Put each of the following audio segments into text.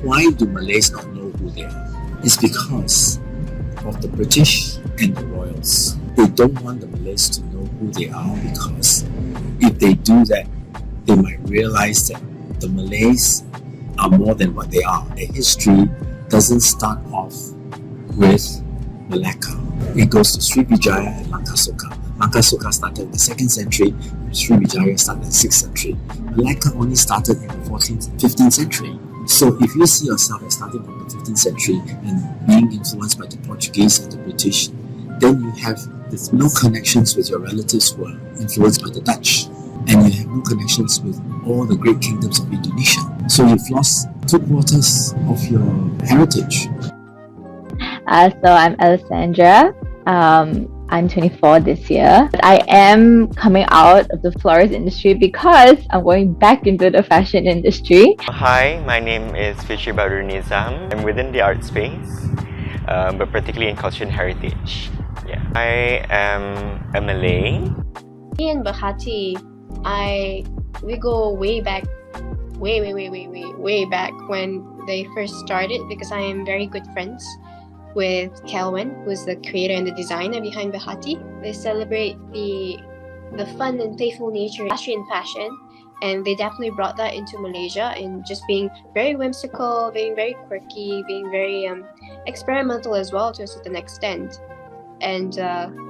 Why do Malays not know who they are? It's because of the British and the royals. They don't want the Malays to know who they are, because if they do that, they might realize that the Malays are more than what they are. Their history doesn't start off with Malacca. It goes to Srivijaya and Lankasoka. Lankasoka started in the 2nd century, Srivijaya started in the 6th century. Malacca only started in the 14th, 15th century. So if you see yourself as starting from the 15th century and being influenced by the Portuguese and the British, then you have no connections with your relatives who are influenced by the Dutch, and you have no connections with all the great kingdoms of Indonesia. So you've lost 2/4 of your heritage. So I'm Alessandra. I'm 24 this year. I am coming out of the florist industry because I'm going back into the fashion industry. Hi, my name is Fitri Badru Nizam. I'm within the art space, but particularly in culture and heritage. Yeah, I am a Malay. Me and Behati, we go way back, way back when they first started, because I am very good friends with Kelvin, who's the creator and the designer behind Behati. They celebrate the fun and playful nature of Austrian fashion, and they definitely brought that into Malaysia in just being very whimsical, being very quirky, being very experimental as well to a certain extent. And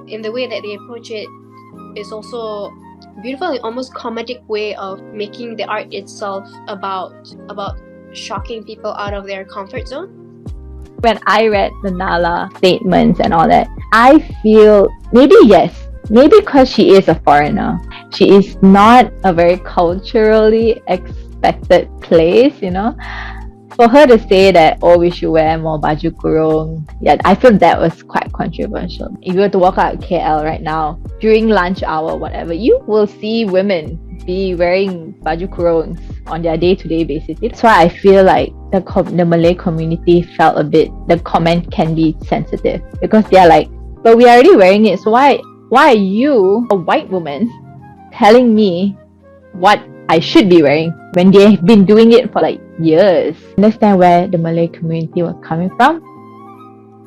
in the way that they approach it is also beautiful and almost comedic way of making the art itself about shocking people out of their comfort zone. When I read the Nala statements and all that, I feel maybe because she is a foreigner. She is not a very culturally expected place, you know. For her to say that, oh, we should wear more baju kurung, yeah, I feel that was quite controversial. If you were to walk out KL right now, during lunch hour, whatever, you will see women be wearing baju kurungs on their day-to-day basis. That's why I feel like the Malay community felt the comment can be sensitive, because they're like, but we are already wearing it, so why are you, a white woman, telling me what I should be wearing when they've been doing it for like years? Understand where the Malay community was coming from.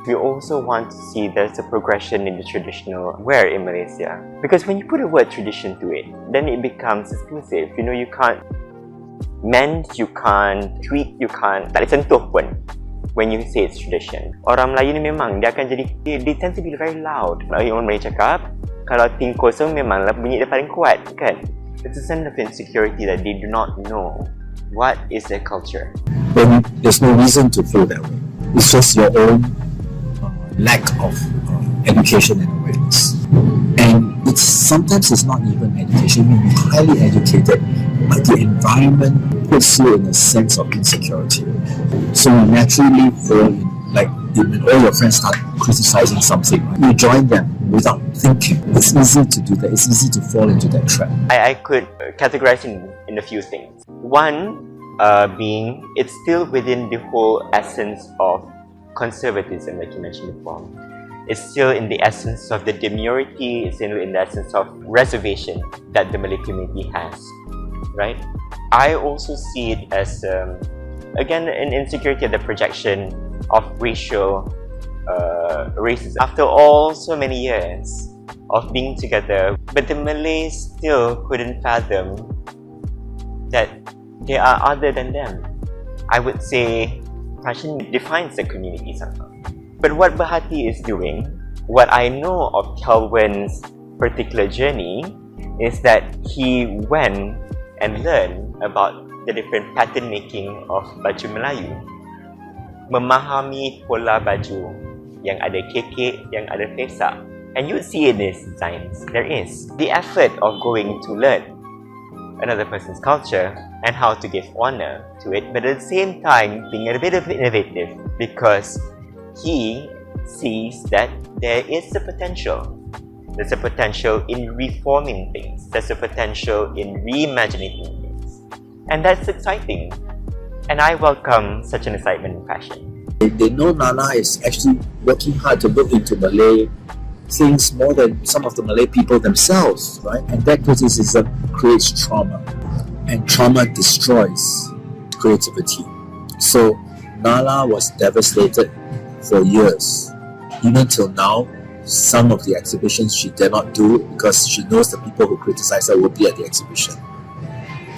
We also want to see there's a progression in the traditional wear in Malaysia. Because when you put a word tradition to it, then it becomes exclusive. You know, you can't mend, you can't tweak, you can't tak boleh sentuh pun when you say it's tradition. Orang Melayu ni memang dia akan jadi, they tend to be very loud. Orang Melayu cakap, kalau ting kosong memanglah bunyi dia paling kuat, kan? It's a sense of insecurity that they do not know what is their culture. Then there's no reason to feel that way. It's just your own lack of education and awareness. And sometimes it's not even education. You may be highly educated, but the environment puts you in a sense of insecurity. So you naturally fall in, like when all your friends start criticizing something, you join them without thinking. It's easy to do that. It's easy to fall into that trap. I could categorize in a few things. One being, it's still within the whole essence of conservatism, like you mentioned before. It's still in the essence of the demurity, it's still in the essence of reservation that the Malay community has, right? I also see it as, again, an insecurity, the projection of racial racism. After all so many years of being together, but the Malays still couldn't fathom that they are other than them. I would say fashion defines the community somehow. But what Behati is doing, what I know of Kelvin's particular journey, is that he went and learned about the different pattern making of baju Melayu. Memahami pola baju yang ada kekek, yang ada pesak. And you see in these designs, there is the effort of going to learn another person's culture and how to give honor to it, but at the same time being a bit of innovative, because he sees that there is a potential. There's a potential in reforming things. There's a potential in reimagining things. And that's exciting. And I welcome such an excitement in fashion. They know Nana is actually working hard to look into Malay things more than some of the Malay people themselves, right? And that criticism creates trauma. And trauma destroys creativity. So Nala was devastated for years. Even till now, some of the exhibitions she dare not do because she knows the people who criticize her will be at the exhibition.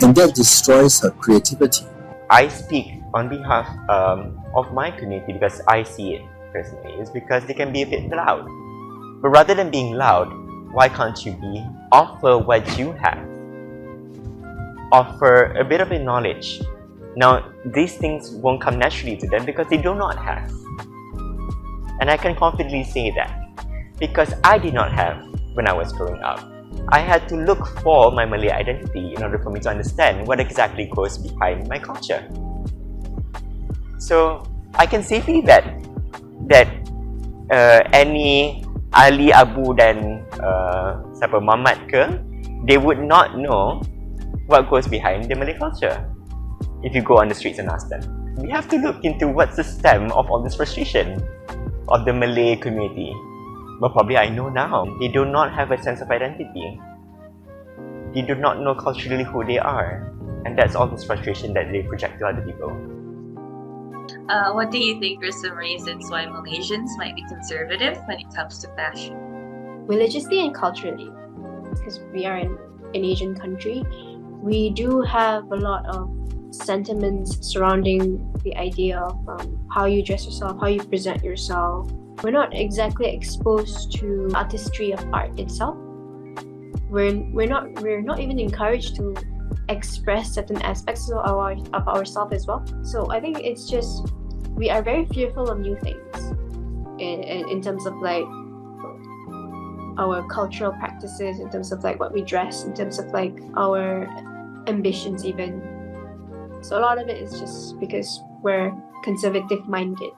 And that destroys her creativity. I speak on behalf of my community because I see it personally. It's because they can be a bit loud. But rather than being loud, why can't you offer what you have? Offer a bit of a knowledge. Now, these things won't come naturally to them because they do not have. And I can confidently say that because I did not have when I was growing up. I had to look for my Malay identity in order for me to understand what exactly goes behind my culture. So I can safely bet that any Ali, Abu dan siapa Mamat ke, they would not know what goes behind the Malay culture if you go on the streets and ask them. We have to look into what's the stem of all this frustration of the Malay community. But probably I know now, they do not have a sense of identity. They do not know culturally who they are. And that's all this frustration that they project to other people. What do you think are some reasons why Malaysians might be conservative when it comes to fashion? Religiously and culturally, because we are in an Asian country, we do have a lot of sentiments surrounding the idea of how you dress yourself, how you present yourself. We're not exactly exposed to artistry of art itself. We're not even encouraged to express certain aspects of ourselves as well. So I think it's just we are very fearful of new things in terms of like our cultural practices, in terms of like what we dress, in terms of like our ambitions even. So a lot of it is just because we're conservative minded.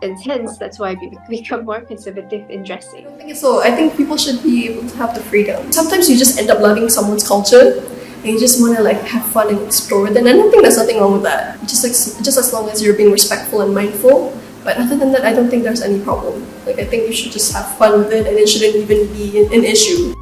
And hence, that's why we become more conservative in dressing. I think so. I think people should be able to have the freedom. Sometimes you just end up loving someone's culture and you just want to like have fun and explore it. And I don't think there's nothing wrong with that. Just as long as you're being respectful and mindful. But other than that, I don't think there's any problem. Like I think you should just have fun with it and it shouldn't even be an issue.